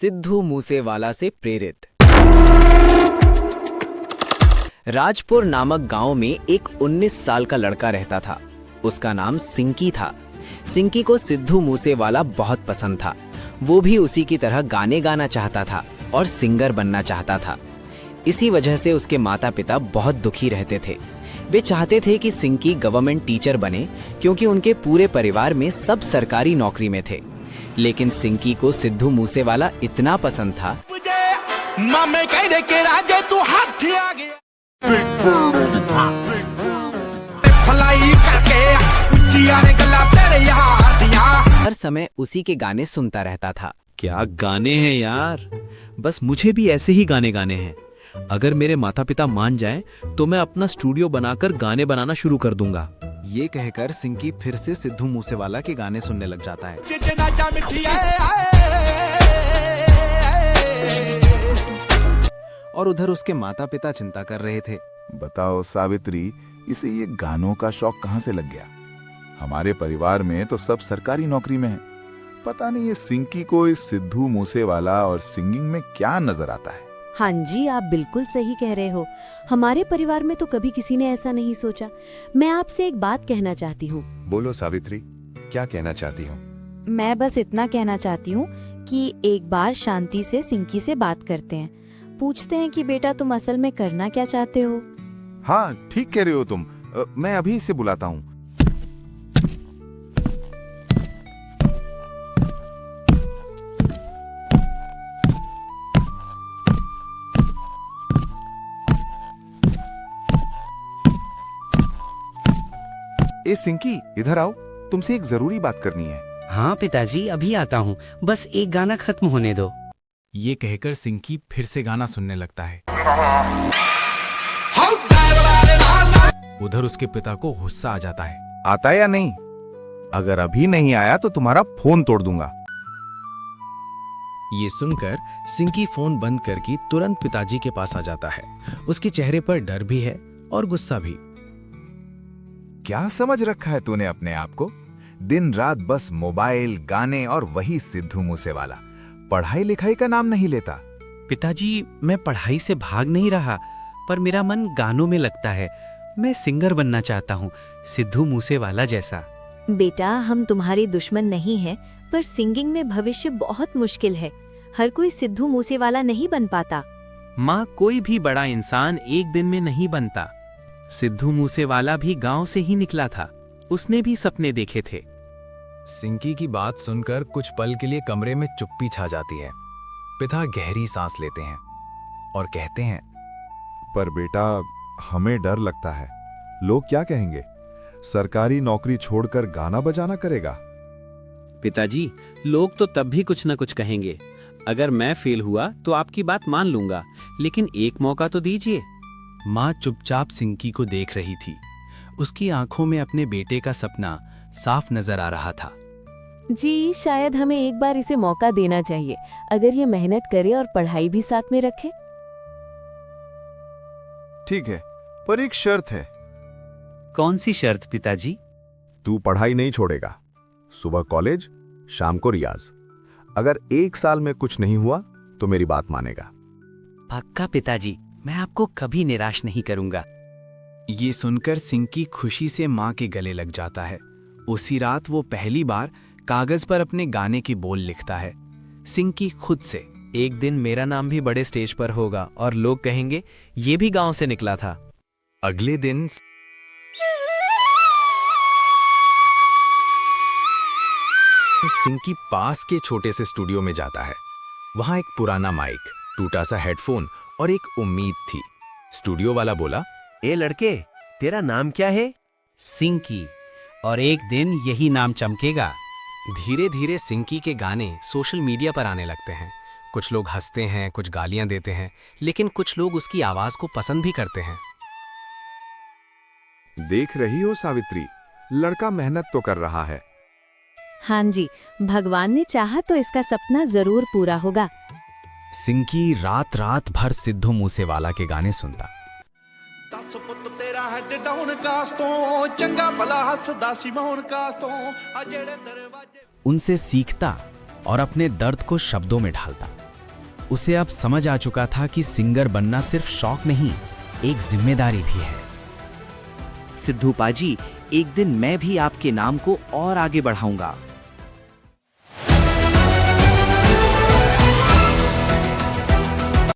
सिद्धू मूसेवाला से प्रेरित। राजपुर नामक गांव में एक 19 साल का लड़का रहता था। उसका नाम सिंकी था। सिंकी को सिद्धू मूसेवाला बहुत पसंद था। वो भी उसी की तरह गाने गाना चाहता था और सिंगर बनना चाहता था। इसी वजह से उसके माता पिता बहुत दुखी रहते थे। वे चाहते थे कि सिंकी गवर्नमेंट टीचर बने, क्योंकि उनके पूरे परिवार में सब सरकारी नौकरी में थे। लेकिन सिंकी को सिद्धू मूसेवाला इतना पसंद था हर समय उसी के गाने सुनता रहता था। क्या गाने हैं यार, बस मुझे भी ऐसे ही गाने गाने हैं। अगर मेरे माता पिता मान जाएं तो मैं अपना स्टूडियो बनाकर गाने बनाना शुरू कर दूंगा। ये कहकर सिंकी फिर से सिद्धू मूसेवाला के गाने सुनने लग जाता है। और उधर उसके माता पिता चिंता कर रहे थे। बताओ सावित्री, इसे ये गानों का शौक कहाँ से लग गया? हमारे परिवार में तो सब सरकारी नौकरी में है। पता नहीं ये सिंकी को इस सिद्धू मूसेवाला और सिंगिंग में क्या नजर आता है। हाँ जी, आप बिल्कुल सही कह रहे हो। हमारे परिवार में तो कभी किसी ने ऐसा नहीं सोचा। मैं आपसे एक बात कहना चाहती हूँ। बोलो सावित्री, क्या कहना चाहती हो? मैं बस इतना कहना चाहती हूँ कि एक बार शांति से सिंकी से बात करते हैं, पूछते हैं कि बेटा तुम असल में करना क्या चाहते हो। हाँ, ठीक कह रहे हो तुम। मैं अभी इसे बुलाता हूँ। ए सिंकी, इधर आओ, तुमसे एक जरूरी बात करनी है। हाँ पिताजी, अभी आता हूँ, बस एक गाना खत्म होने दो। ये कहकर सिंकी फिर से गाना सुनने लगता है। उधर उसके पिता को गुस्सा आ जाता है। आता या नहीं? अगर अभी नहीं आया तो तुम्हारा फोन तोड़ दूंगा। ये सुनकर सिंकी फोन बंद करके तुरंत पिताजी के पास आ जाता है। उसके चेहरे पर डर भी है और गुस्सा भी। क्या समझ रखा है तूने अपने आप को? दिन रात बस मोबाइल, गाने और वही सिद्धू मूसेवाला। पढ़ाई लिखाई का नाम नहीं लेता। पिताजी, मैं पढ़ाई से भाग नहीं रहा, पर मेरा मन गानों में लगता है। मैं सिंगर बनना चाहता हूँ, सिद्धू मूसेवाला जैसा। बेटा, हम तुम्हारे दुश्मन नहीं हैं, पर सिंगिंग में भविष्य बहुत मुश्किल है। हर कोई सिद्धू मूसेवाला नहीं बन पाता। माँ, कोई भी बड़ा इंसान एक दिन में नहीं बनता। सिद्धू मूसेवाला भी गांव से ही निकला था। उसने भी सपने देखे थे। सिंकी की बात सुनकर कुछ पल के लिए कमरे में चुप्पी छा जाती है। पिता गहरी सांस लेते हैं और कहते हैं, पर बेटा, हमें डर लगता है। लोग क्या कहेंगे? सरकारी नौकरी छोड़कर गाना बजाना करेगा? पिताजी, लोग तो तब भी कुछ न कुछ कहेंगे। अगर मैं फेल हुआ तो आपकी बात मान लूंगा, लेकिन एक मौका तो दीजिए। माँ चुपचाप सिंकी को देख रही थी। उसकी आंखों में अपने बेटे का सपना साफ नजर आ रहा था। जी, शायद हमें एक बार इसे मौका देना चाहिए, अगर ये मेहनत करे और पढ़ाई भी साथ में रखे। ठीक है, पर एक शर्त है। कौन सी शर्त पिताजी? तू पढ़ाई नहीं छोड़ेगा। सुबह कॉलेज, शाम को रियाज। अगर 1 साल में कुछ नहीं हुआ तो मेरी बात मानेगा। पक्का पिताजी, मैं आपको कभी निराश नहीं करूंगा। ये सुनकर सिंकी खुशी से माँ के गले लग जाता है। उसी रात वो पहली बार कागज पर अपने गाने की बोल लिखता है। सिंकी खुद से, एक दिन मेरा नाम भी बड़े स्टेज पर होगा और लोग कहेंगे ये भी गांव से निकला था। अगले दिन सिंकी पास के छोटे से स्टूडियो में जाता है। वहां एक पुराना माइक, टूटा सा हेडफोन और एक उम्मीद थी। स्टूडियो वाला बोला, ए लड़के, तेरा नाम क्या है? सिंकी, और एक दिन यही नाम चमकेगा। धीरे धीरे सिंकी के गाने सोशल मीडिया पर आने लगते हैं। कुछ लोग हंसते हैं, कुछ गालियां देते हैं, लेकिन कुछ लोग उसकी आवाज को पसंद भी करते हैं। देख रही हो सावित्री, लड़का मेहनत तो कर रहा है। हाँ जी, भगवान ने चाहा तो इसका सपना जरूर पूरा होगा। सिंकी रात रात भर सिद्धू मूसेवाला के गाने सुनता। उनसे सीखता और अपने दर्द को शब्दों में ढालता। उसे अब समझ आ चुका था कि सिंगर बनना सिर्फ शौक नहीं, एक जिम्मेदारी भी है। सिद्धू पाजी, एक दिन मैं भी आपके नाम को और आगे बढ़ाऊंगा।